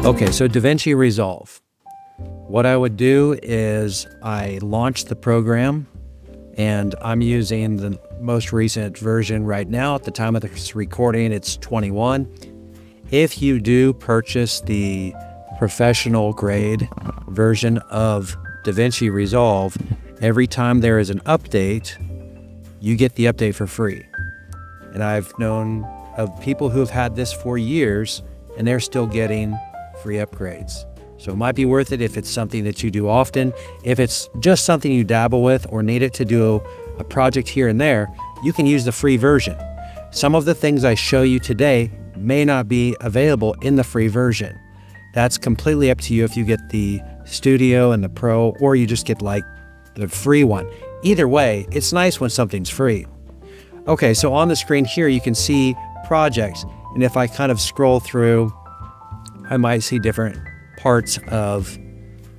Okay, so DavinciResolve. What I would do is I launch the program, and I'm using the most recent version right now. At the time of this recording, it's 21. If you do purchase the professional grade version of DavinciResolve, every time there is an update, you get the update for free. And I've known of people who have had this for years, and they're still getting free upgrades. So it might be worth it if it's something that you do often. If it's just something you dabble with or need it to do a project here and there, you can use the free version. Some of the things I show you today may not be available in the free version. That's completely up to you if you get the Studio and the Pro, or you just get like the free one. Either way, it's nice when something's free. Okay, so on the screen here, you can see projects. And if I kind of scroll through, I might see different parts of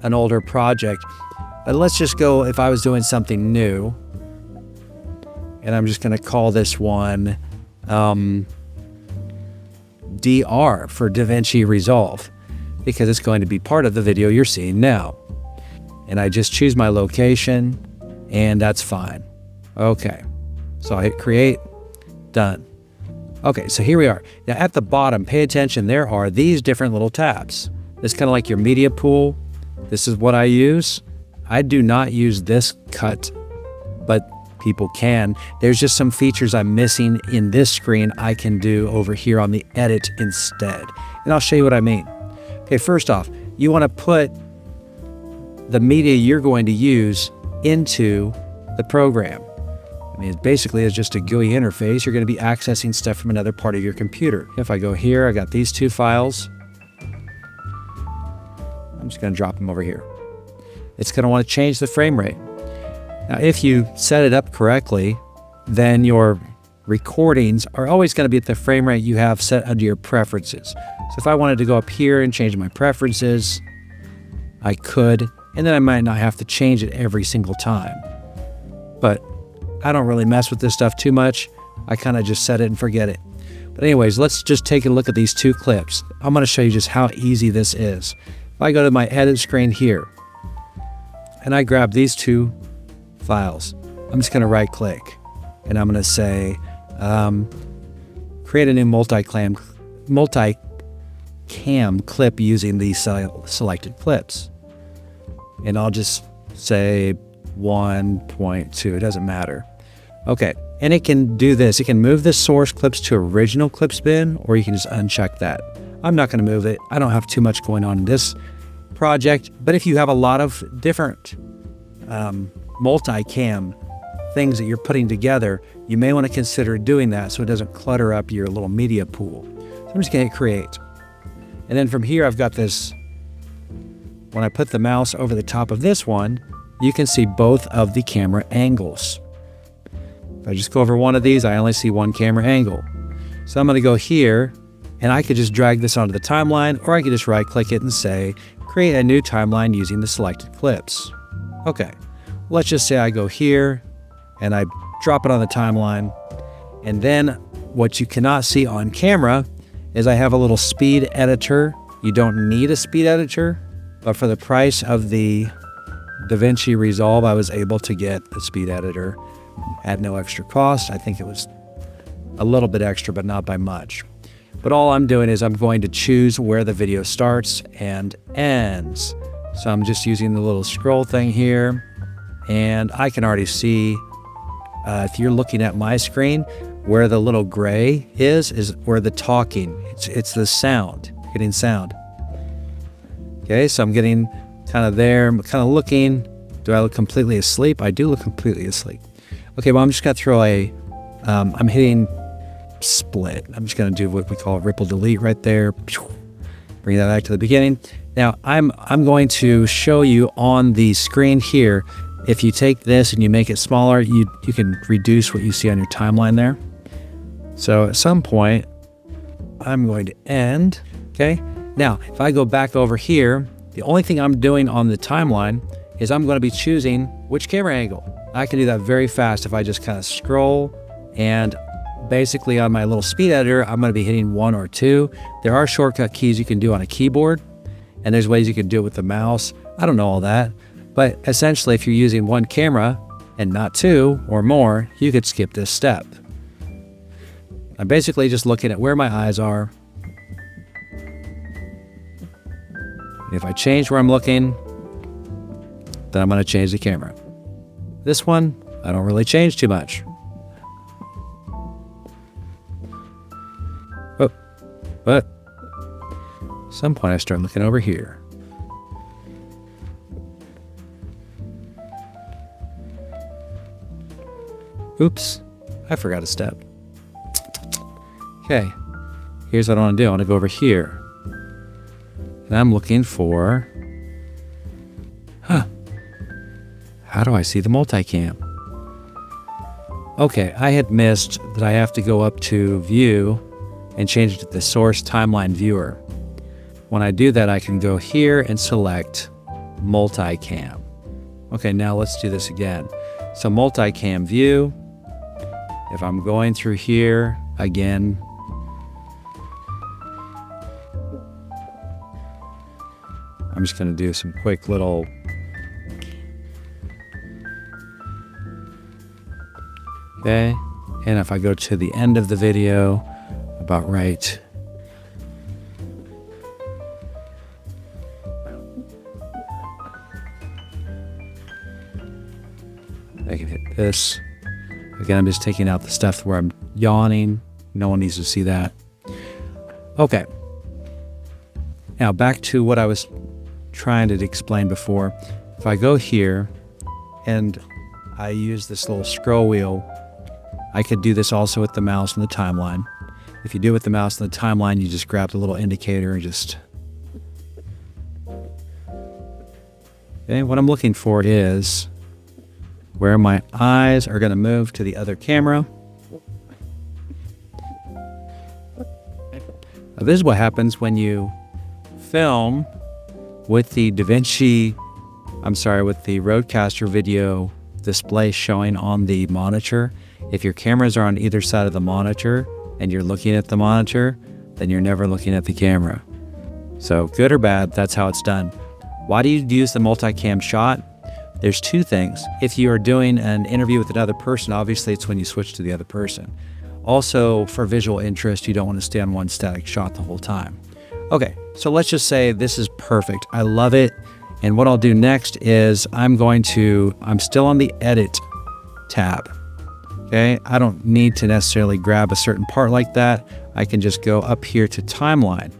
an older project. But let's just go, if I was doing something new, and I'm just going to call this one DR for DavinciResolve, because it's going to be part of the video you're seeing now. And I just choose my location, and that's fine. Okay, so I hit create, done. Okay, so here we are. Now at the bottom, pay attention, there are these different little tabs. It's kind of like your media pool. This is what I use. I do not use this cut, but people can. There's just some features I'm missing in this screen I can do over here on the edit instead. And I'll show you what I mean. Okay, first off, you want to put the media you're going to use into the program. I mean, basically it's just a GUI interface. You're going to be accessing stuff from another part of your computer. If I go here, I got these two files. I'm just going to drop them over here. It's going to want to change the frame rate. Now, if you set it up correctly, then your recordings are always going to be at the frame rate you have set under your preferences. So if I wanted to go up here and change my preferences, I could, and then I might not have to change it every single time. But I don't really mess with this stuff too much. I kind of just set it and forget it. But anyways, let's just take a look at these two clips. I'm going to show you just how easy this is. If I go to my edit screen here, and I grab these two files, I'm just going to right click, and I'm going to say, create a new multi-cam clip using these selected clips. And I'll just say 1.2, it doesn't matter. Okay, and it can do this. It can move the source clips to original clips bin, or you can just uncheck that. I'm not going to move it. I don't have too much going on in this project, but if you have a lot of different multi-cam things that you're putting together, you may want to consider doing that so it doesn't clutter up your little media pool. So I'm just going to hit create. And then from here, I've got this, when I put the mouse over the top of this one, you can see both of the camera angles. If I just go over one of these, I only see one camera angle. So I'm going to go here, and I could just drag this onto the timeline, or I could just right click it and say, create a new timeline using the selected clips. Okay, let's just say I go here, and I drop it on the timeline, and then what you cannot see on camera is I have a little speed editor. You don't need a speed editor, but for the price of the DavinciResolve, I was able to get the speed editor at no extra cost. I think it was a little bit extra, but not by much. But all I'm doing is I'm going to choose where the video starts and ends. So I'm just using the little scroll thing here, and I can already see, if you're looking at my screen, where the little gray is where the talking. It's the sound, getting sound. Okay, so I'm getting kind of there. I'm kind of looking. Do I look completely asleep? I do look completely asleep. Okay, well, I'm just going to throw a, I'm hitting split. I'm just going to do what we call a ripple delete right there. Bring that back to the beginning. Now, I'm going to show you on the screen here, if you take this and you make it smaller, you can reduce what you see on your timeline there. So at some point, I'm going to end. Okay, now, if I go back over here, the only thing I'm doing on the timeline is I'm going to be choosing which camera angle. I can do that very fast if I just kind of scroll, and basically on my little speed editor, I'm going to be hitting 1 or 2. There are shortcut keys you can do on a keyboard, And there's ways you can do it with the mouse. I don't know all that. But essentially, if you're using one camera and not two or more, you could skip this step. I'm basically just looking at where my eyes are. If I change where I'm looking, then I'm going to change the camera. This one, I don't really change too much. Oh, but at some point I start looking over here. Oops, I forgot a step. Okay, here's what I want to do. I want to go over here. And I'm looking for, how do I see the multicam? Okay, I had missed that I have to go up to View and change it to the Source Timeline Viewer. When I do that, I can go here and select Multicam. Okay, now let's do this again. So Multicam View. If I'm going through here again, I'm just going to do some quick little okay, and if I go to the end of the video, about right I can hit this. Again, I'm just taking out the stuff where I'm yawning. No one needs to see that. Okay. Now back to what I was trying to explain before. If I go here and I use this little scroll wheel, I could do this also with the mouse and the timeline. If you do it with the mouse and the timeline, you just grab the little indicator and just... Okay, what I'm looking for is where my eyes are going to move to the other camera. Now, this is what happens when you film with the with the Rodecaster video display showing on the monitor. If your cameras are on either side of the monitor and you're looking at the monitor, then you're never looking at the camera. So good or bad, that's how it's done. Why do you use the multicam shot? There's two things. If you are doing an interview with another person, obviously it's when you switch to the other person. Also, for visual interest, you don't want to stay on one static shot the whole time. Okay, so let's just say this is perfect. I love it. And what I'll do next is I'm still on the Edit tab. Okay, I don't need to necessarily grab a certain part like that. I can just go up here to Timeline.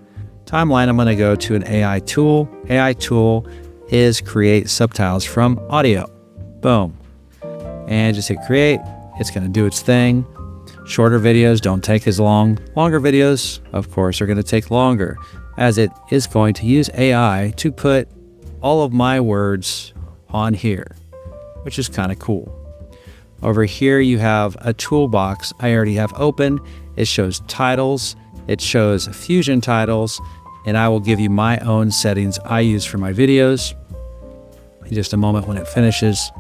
Timeline, I'm going to go to an AI tool. AI tool is create subtitles from audio. Boom. And just hit create. It's going to do its thing. Shorter videos don't take as long. Longer videos, of course, are going to take longer, as it is going to use AI to put all of my words on here, which is kind of cool. Over here, you have a toolbox I already have open. It shows titles. It shows Fusion titles, and I will give you my own settings I use for my videos in just a moment when it finishes.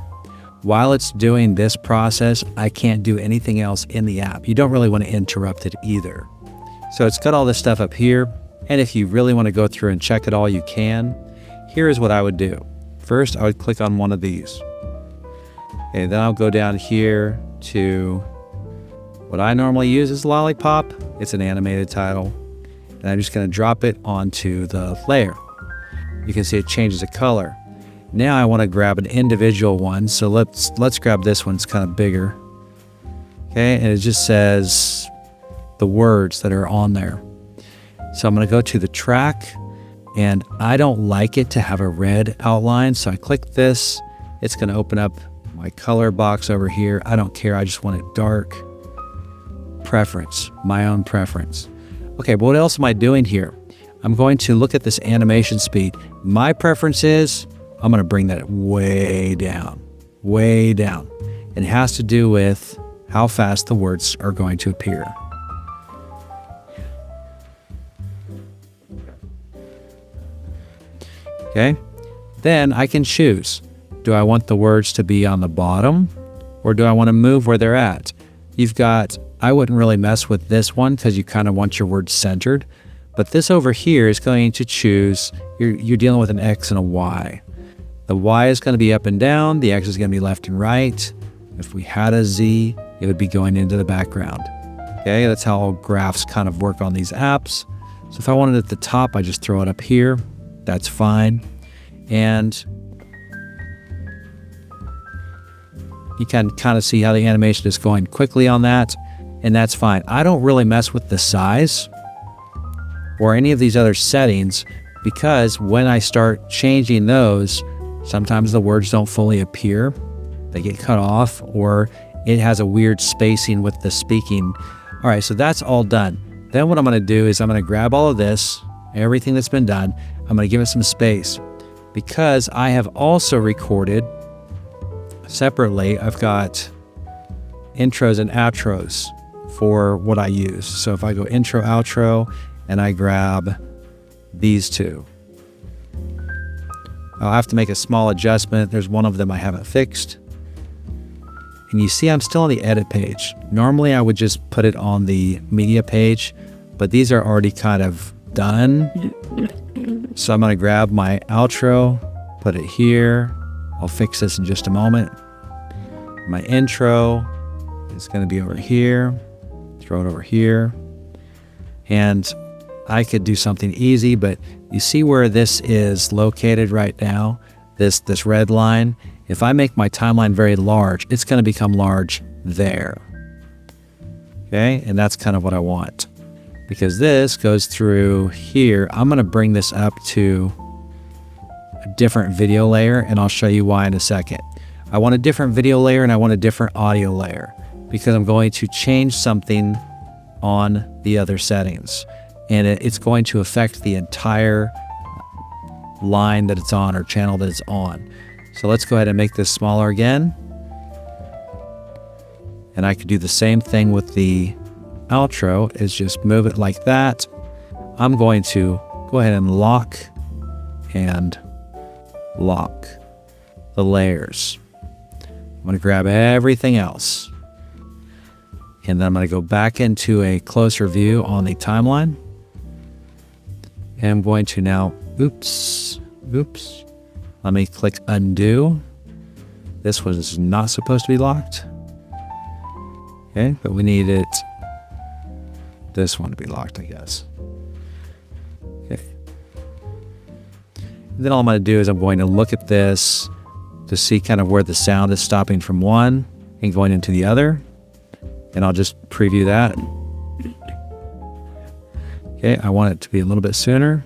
While it's doing this process, I can't do anything else in the app. You don't really want to interrupt it either. So it's got all this stuff up here, and if you really want to go through and check it all, you can. Here is what I would do. First, I would click on one of these. Okay, then I'll go down here to what I normally use is Lollipop. It's an animated title. And I'm just going to drop it onto the layer. You can see it changes the color. Now I want to grab an individual one. So let's grab this one. It's kind of bigger. Okay, and it just says the words that are on there. So I'm going to go to the track, and I don't like it to have a red outline. So I click this. It's going to open up my color box over here. I don't care. I just want it dark. Preference, my own preference. Okay, but what else am I doing here? I'm going to look at this animation speed. My preference is I'm going to bring that way down, way down. It has to do with how fast the words are going to appear. Okay, then I can choose. Do I want the words to be on the bottom, or do I want to move where they're at? I wouldn't really mess with this one because you kind of want your words centered, But this over here is going to choose, you're dealing with an X and a Y. The Y is going to be up and down. The X is going to be left and right. If we had a Z, it would be going into the background. Okay, that's how graphs kind of work on these apps. So if I wanted it at the top, I just throw it up here. That's fine. And you can kind of see how the animation is going quickly on that, and that's fine. I don't really mess with the size or any of these other settings, because when I start changing those, sometimes the words don't fully appear. They get cut off, or it has a weird spacing with the speaking. All right, so that's all done. Then what I'm going to do is I'm going to grab all of this, everything that's been done. I'm going to give it some space, because I have also recorded separately. I've got intros and outros for what I use. So if I go intro, outro, and I grab these two, I'll have to make a small adjustment. There's one of them I haven't fixed. And you see I'm still on the edit page. Normally I would just put it on the media page, but these are already kind of done. So I'm going to grab my outro, put it here. I'll fix this in just a moment. My intro is going to be over here. Throw it over here. And I could do something easy, but you see where this is located right now? This red line. If I make my timeline very large, it's going to become large there. Okay, and that's kind of what I want. Because this goes through here, I'm going to bring this up to a different video layer, and I'll show you why in a second. I want a different video layer and I want a different audio layer, because I'm going to change something on the other settings, and it's going to affect the entire line that it's on, or channel that it's on. So let's go ahead and make this smaller again. And I could do the same thing with the outro, is just move it like that. I'm going to go ahead and lock the layers. I'm going to grab everything else. And then I'm going to go back into a closer view on the timeline. And I'm going to now, oops. Let me click undo. This was not supposed to be locked. Okay, but we need this one to be locked, I guess. Okay. And then all I'm going to do is I'm going to look at this to see kind of where the sound is stopping from one and going into the other. And I'll just preview that. Okay, I want it to be a little bit sooner.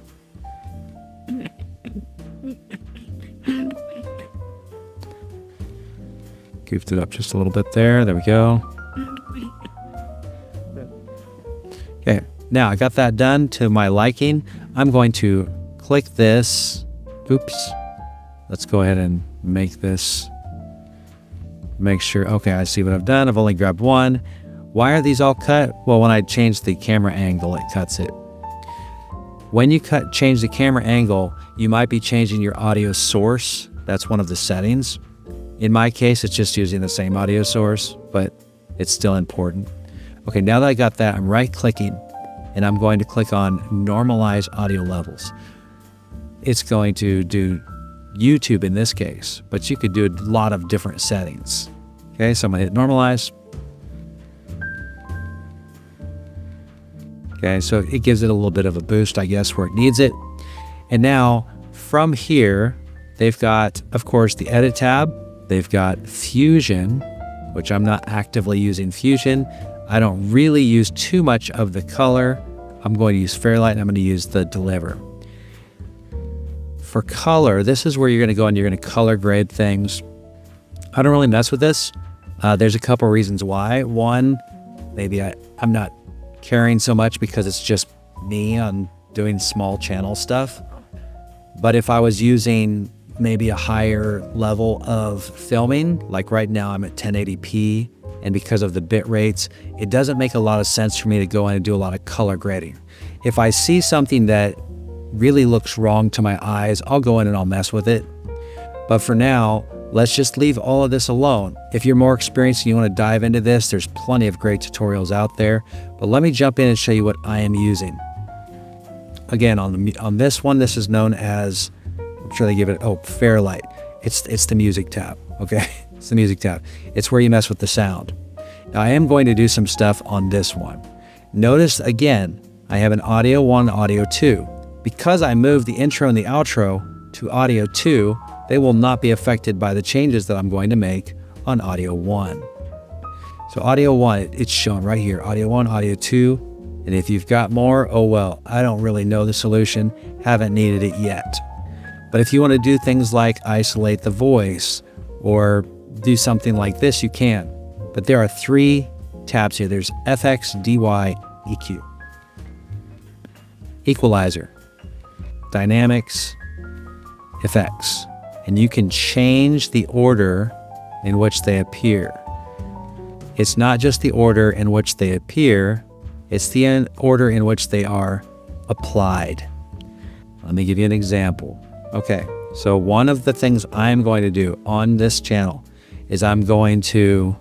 Goofed it up just a little bit there. There we go. Okay, now I got that done to my liking. I'm going to click this. Oops. Let's go ahead and make this. Make sure. Okay, I see what I've done. I've only grabbed one. Why are these all cut? Well, when I change the camera angle, it cuts it. When you change the camera angle, you might be changing your audio source. That's one of the settings. In my case, it's just using the same audio source, but it's still important. Okay, now that I got that, I'm right-clicking, and I'm going to click on Normalize Audio Levels. It's going to do YouTube in this case, but you could do a lot of different settings. Okay, so I'm going to hit Normalize. Okay, so it gives it a little bit of a boost, I guess, where it needs it. And now, from here, they've got, of course, the Edit tab. They've got Fusion, which I'm not actively using Fusion. I don't really use too much of the color. I'm going to use Fairlight, and I'm going to use the Deliver. For color, this is where you're going to go and you're going to color grade things. I don't really mess with this. There's a couple reasons why. One, maybe I'm not caring so much because it's just me on doing small channel stuff. But if I was using maybe a higher level of filming, like right now I'm at 1080p, and because of the bit rates, it doesn't make a lot of sense for me to go in and do a lot of color grading. If I see something that really looks wrong to my eyes, I'll go in and I'll mess with it. But for now, let's just leave all of this alone. If you're more experienced and you want to dive into this, there's plenty of great tutorials out there. But let me jump in and show you what I am using. again, on this one, this is known as, I'm sure they give it, Fairlight. It's the music tab, okay? It's the music tab. It's where you mess with the sound. Now I am going to do some stuff on this one. Notice again, I have an audio 1, audio 2. Because I moved the intro and the outro to audio 2, they will not be affected by the changes that I'm going to make on audio 1. So audio 1, it's shown right here, audio 1, audio 2. And if you've got more, oh well, I don't really know the solution, haven't needed it yet. But if you want to do things like isolate the voice or do something like this, you can. But there are 3 tabs here. There's FX, DY, EQ. Equalizer, dynamics, effects. And you can change the order in which they appear. It's not just the order in which they appear, it's the order in which they are applied. Let me give you an example. Okay, so one of the things I'm going to do on this channel is I'm going to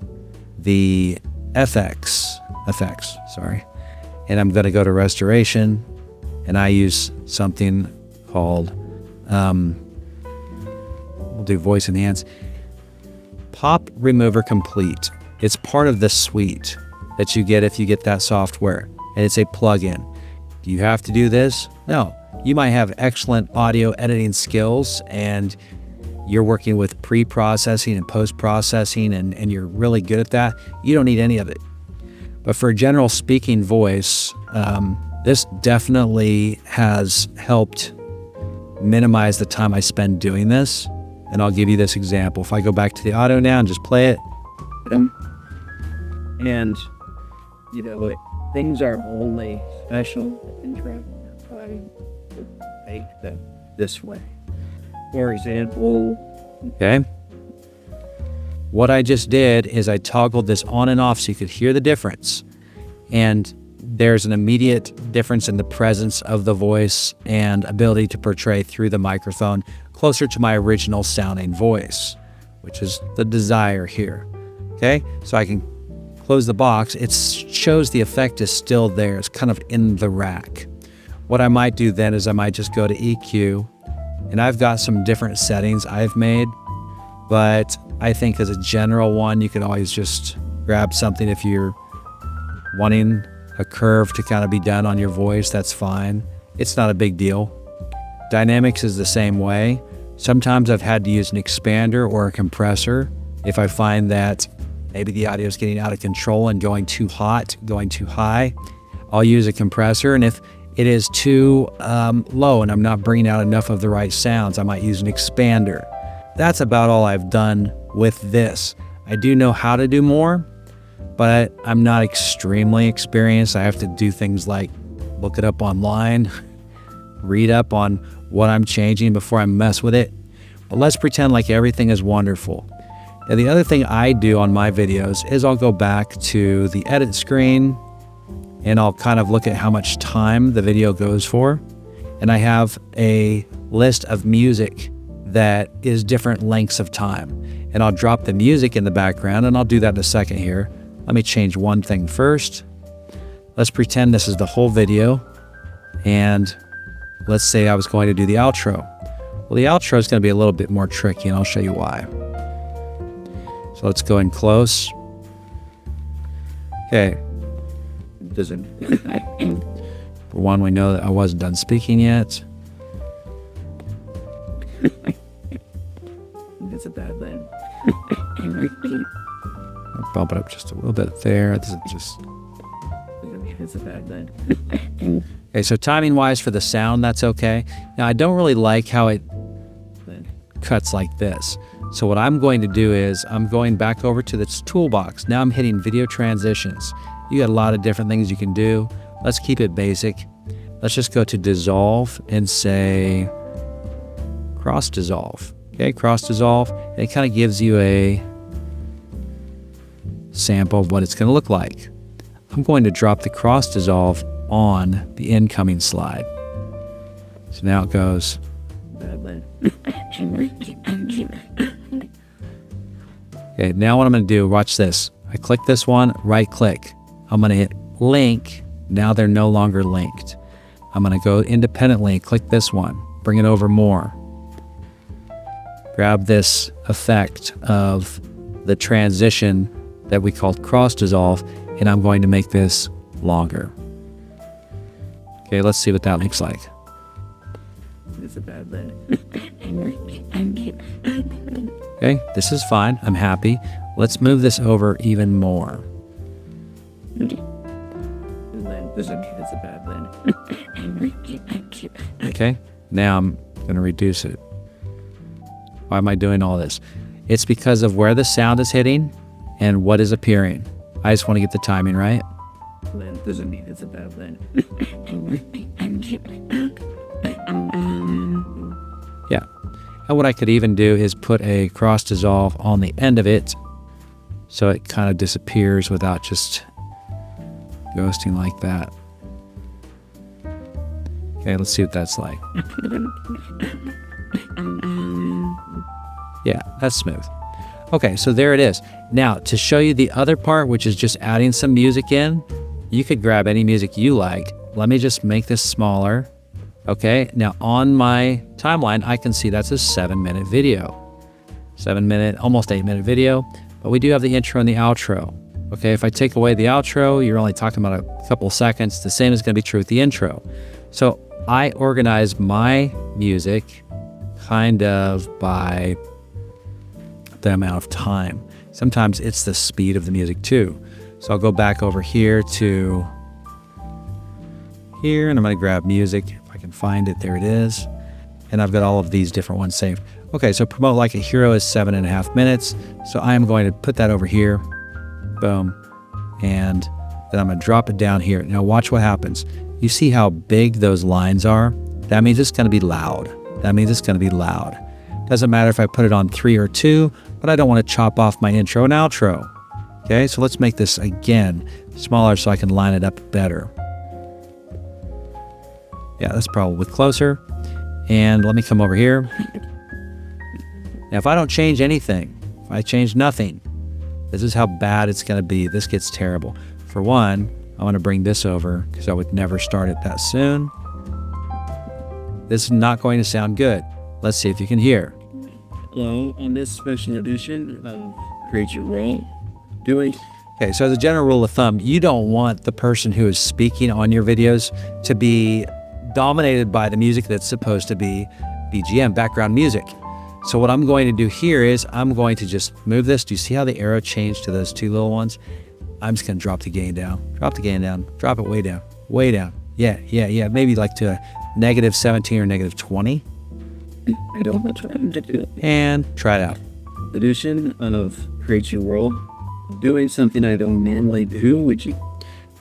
the effects, and I'm going to go to restoration, and I use something called, we'll do voice enhance, Pop Remover Complete. It's part of the suite that you get if you get that software, and it's a plugin. Do you have to do this? No. You might have excellent audio editing skills and you're working with pre-processing and post-processing and you're really good at that. You don't need any of it. But for a general speaking voice, this definitely has helped minimize the time I spend doing this. And I'll give you this example. If I go back to the audio now and just play it. And, you know, things are only special in travel. I make them this way. For example, okay. What I just did is I toggled this on and off so you could hear the difference. And there's an immediate difference in the presence of the voice and ability to portray through the microphone closer to my original sounding voice, which is the desire here. Okay, so I can close the box. It shows the effect is still there. It's kind of in the rack. What I might do then is I might just go to EQ, and I've got some different settings I've made, but I think as a general one, you can always just grab something if you're wanting a curve to kind of be done on your voice, that's fine. It's not a big deal. Dynamics is the same way. Sometimes I've had to use an expander or a compressor if I find that maybe the audio is getting out of control and going too hot, going too high. I'll use a compressor, and if it is too low and I'm not bringing out enough of the right sounds, I might use an expander. That's about all I've done with this. I do know how to do more, but I'm not extremely experienced. I have to do things like look it up online, read up on what I'm changing before I mess with it. But let's pretend like everything is wonderful. Now, the other thing I do on my videos is I'll go back to the edit screen and I'll kind of look at how much time the video goes for. And I have a list of music that is different lengths of time. And I'll drop the music in the background, and I'll do that in a second here. Let me change one thing first. Let's pretend this is the whole video. And let's say I was going to do the outro. Well, the outro is going to be a little bit more tricky, and I'll show you why. So let's go in close. Okay. For one, we know that I wasn't done speaking yet. it's a bad thing. I'll bump it up just a little bit there. This is just... It's a bad thing. Okay, so timing-wise for the sound, that's okay. Now, I don't really like how it cuts like this. So what I'm going to do is I'm going back over to this toolbox. Now I'm hitting video transitions. You got a lot of different things you can do. Let's keep it basic. Let's just go to dissolve and say cross dissolve. Okay, cross dissolve. And it kind of gives you a sample of what it's going to look like. I'm going to drop the cross dissolve on the incoming slide. So now it goes. Okay, now what I'm going to do, watch this. I click this one, right click. I'm going to hit link. Now they're no longer linked. I'm going to go independently and click this one, bring it over more. Grab this effect of the transition that we called cross dissolve, and I'm going to make this longer. Okay, let's see what that looks like. It's a bad thing. Okay, this is fine. I'm happy. Let's move this over even more. Doesn't mean it's a bad thing. Okay, now I'm going to reduce it. Why am I doing all this? It's because of where the sound is hitting and what is appearing. I just want to get the timing right. Doesn't mean it's a bad thing. Yeah. And what I could even do is put a cross dissolve on the end of it so it kind of disappears without just ghosting like that. Okay, let's see what that's like. Yeah, that's smooth. Okay, so there it is. Now, to show you the other part, which is just adding some music in, you could grab any music you like. Let me just make this smaller. Okay, now on my timeline, I can see that's a 7-minute video. 7-minute, almost 8-minute video, but we do have the intro and the outro. Okay, if I take away the outro, you're only talking about a couple of seconds. The same is going to be true with the intro. So I organize my music kind of by the amount of time. Sometimes it's the speed of the music too. So I'll go back over here to here, and I'm going to grab music. If I can find it, there it is. And I've got all of these different ones saved. Okay, so Promote Like a Hero is 7.5 minutes. So I am going to put that over here. Boom. And then I'm going to drop it down here. Now watch what happens. You see how big those lines are? That means it's going to be loud. That means it's going to be loud. Doesn't matter if I put it on 3 or 2, but I don't want to chop off my intro and outro. Okay, so let's make this again smaller so I can line it up better. Yeah, that's probably closer. And let me come over here. Now, if I don't change anything, if I change nothing, this is how bad it's going to be. This gets terrible. For one, I want to bring this over because I would never start it that soon. This is not going to sound good. Let's see if you can hear. Hello, on this special edition of Create Your Role, doing. Okay, so as a general rule of thumb, you don't want the person who is speaking on your videos to be dominated by the music that's supposed to be BGM, background music. So what I'm going to do here is I'm going to just move this. Do you see how the arrow changed to those 2 little ones? I'm just going to drop the gain down, drop it way down, way down. Yeah, maybe like to a -17 or -20. I don't know trying to do it. And try it out. Edition of Create Your Role, doing something I don't normally do, which you.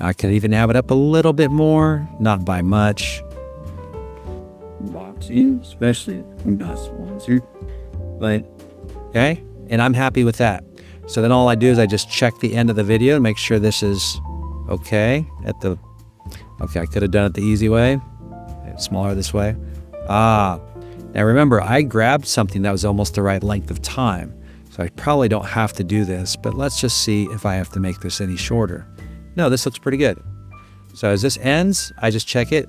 I could even have it up a little bit more, not by much. Boxing, especially I'm not sponsored, but okay, and I'm happy with that. So then all I do is I just check the end of the video and make sure this is okay. Okay, I could have done it the easy way. It's smaller this way. Now remember, I grabbed something that was almost the right length of time, so I probably don't have to do this, but let's just see if I have to make this any shorter. No, this looks pretty good. So as this ends, I just check it.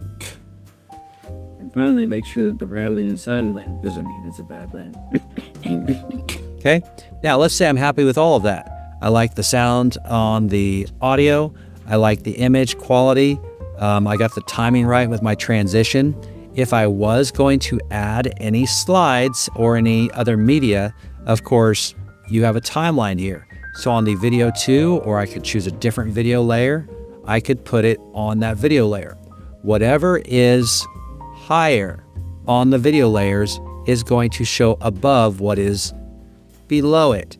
And finally make sure that the rattling inside doesn't mean it's a bad thing. Okay, now let's say I'm happy with all of that. I like the sound on the audio. I like the image quality. I got the timing right with my transition. If I was going to add any slides or any other media, of course, you have a timeline here. So on the video 2, or I could choose a different video layer, I could put it on that video layer. Whatever is higher on the video layers is going to show above what is below it.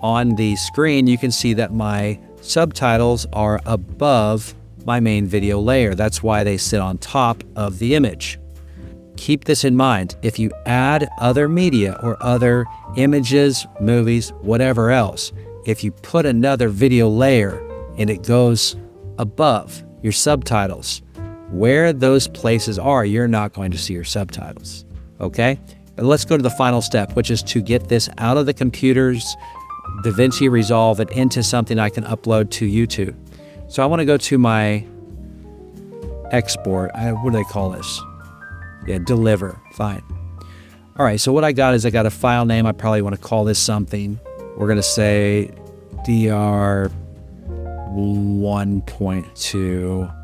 On the screen, you can see that my subtitles are above my main video layer. That's why they sit on top of the image. Keep this in mind. If you add other media or other images, movies, whatever else, if you put another video layer and it goes above your subtitles, where those places are, you're not going to see your subtitles. Okay? But let's go to the final step, which is to get this out of the computer's DavinciResolve and into something I can upload to YouTube. So I want to go to my export. What do they call this? Yeah, deliver. Fine. All right, so what I got is I got a file name. I probably want to call this something. We're going to say DR 1.2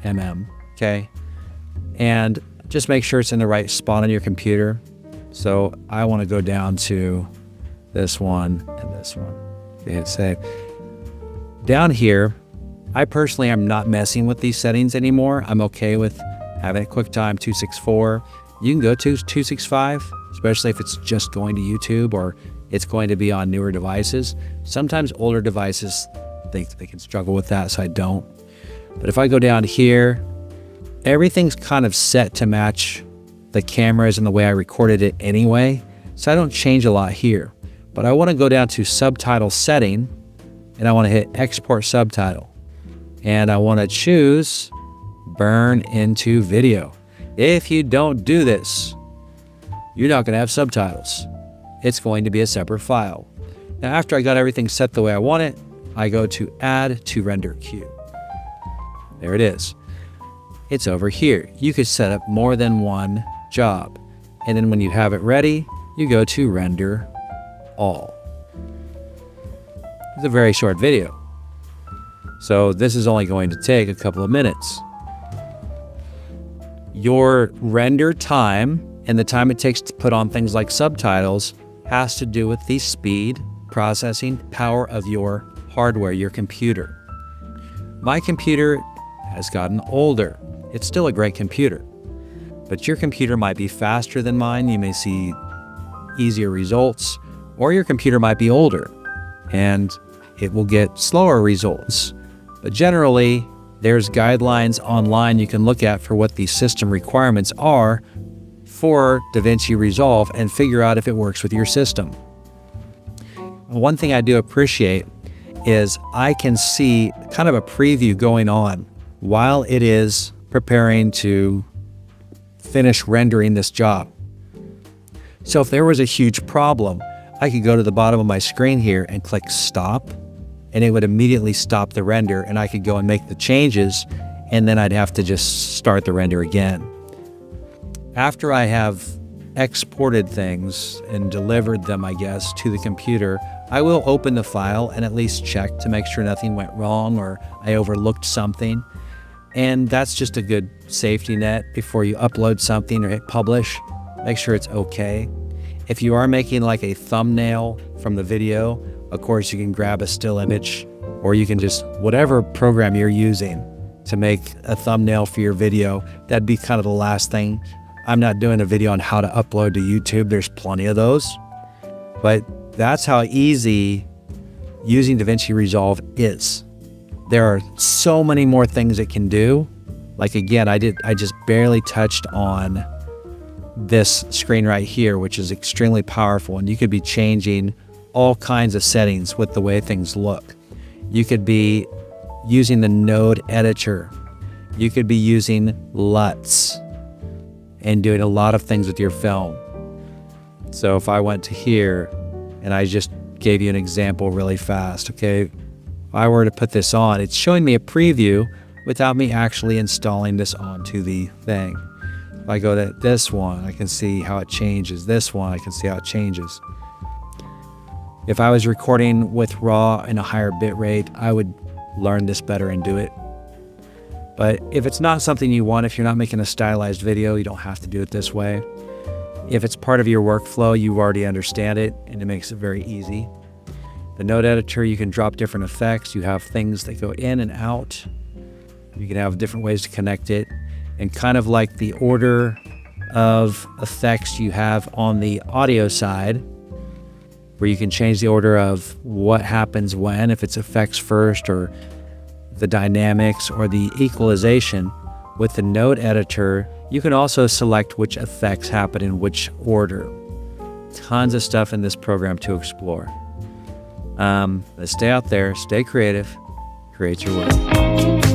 mm, okay? And just make sure it's in the right spot on your computer. So I want to go down to this one and this one. Okay, hit save. Down here, I personally am not messing with these settings anymore. I'm okay with having a QuickTime 264. You can go to 265, especially if it's just going to YouTube or it's going to be on newer devices. Sometimes older devices, they can struggle with that, so I don't. But if I go down here, everything's kind of set to match the cameras and the way I recorded it anyway, so I don't change a lot here. But I want to go down to subtitle setting, and I want to hit export subtitle. And I want to choose burn into video. If you don't do this, you're not going to have subtitles. It's going to be a separate file. Now, after I got everything set the way I want it, I go to add to render queue. There it is. It's over here. You could set up more than one job. And then when you have it ready, you go to render all. It's a very short video. So this is only going to take a couple of minutes. Your render time and the time it takes to put on things like subtitles has to do with the speed, processing power of your hardware, your computer. My computer has gotten older. It's still a great computer, but your computer might be faster than mine. You may see easier results, or your computer might be older and it will get slower results. But generally, there's guidelines online you can look at for what the system requirements are for DavinciResolve and figure out if it works with your system. One thing I do appreciate is I can see kind of a preview going on while it is preparing to finish rendering this job. So if there was a huge problem, I could go to the bottom of my screen here and click stop, and it would immediately stop the render, and I could go and make the changes, and then I'd have to just start the render again. After I have exported things and delivered them, I guess, to the computer, I will open the file and at least check to make sure nothing went wrong or I overlooked something. And that's just a good safety net before you upload something or hit publish. Make sure it's okay. If you are making like a thumbnail from the video, of course you can grab a still image, or you can just, whatever program you're using to make a thumbnail for your video, that'd be kind of the last thing. I'm not doing a video on how to upload to YouTube. There's plenty of those. But that's how easy using DavinciResolve is. There are so many more things it can do. Like again, I just barely touched on this screen right here, which is extremely powerful, and you could be changing all kinds of settings with the way things look. You could be using the node editor. You could be using LUTs and doing a lot of things with your film. So if I went to here and I just gave you an example really fast, okay? If I were to put this on, it's showing me a preview without me actually installing this onto the thing. If I go to this one, I can see how it changes. This one, I can see how it changes. If I was recording with RAW and a higher bit rate, I would learn this better and do it. But if it's not something you want, if you're not making a stylized video, you don't have to do it this way. If it's part of your workflow, you already understand it, and it makes it very easy. The node editor, you can drop different effects. You have things that go in and out. You can have different ways to connect it. And kind of like the order of effects you have on the audio side, where you can change the order of what happens when, if it's effects first or the dynamics or the equalization. With the node editor, you can also select which effects happen in which order. Tons of stuff in this program to explore. Let's stay out there, stay creative, create your way.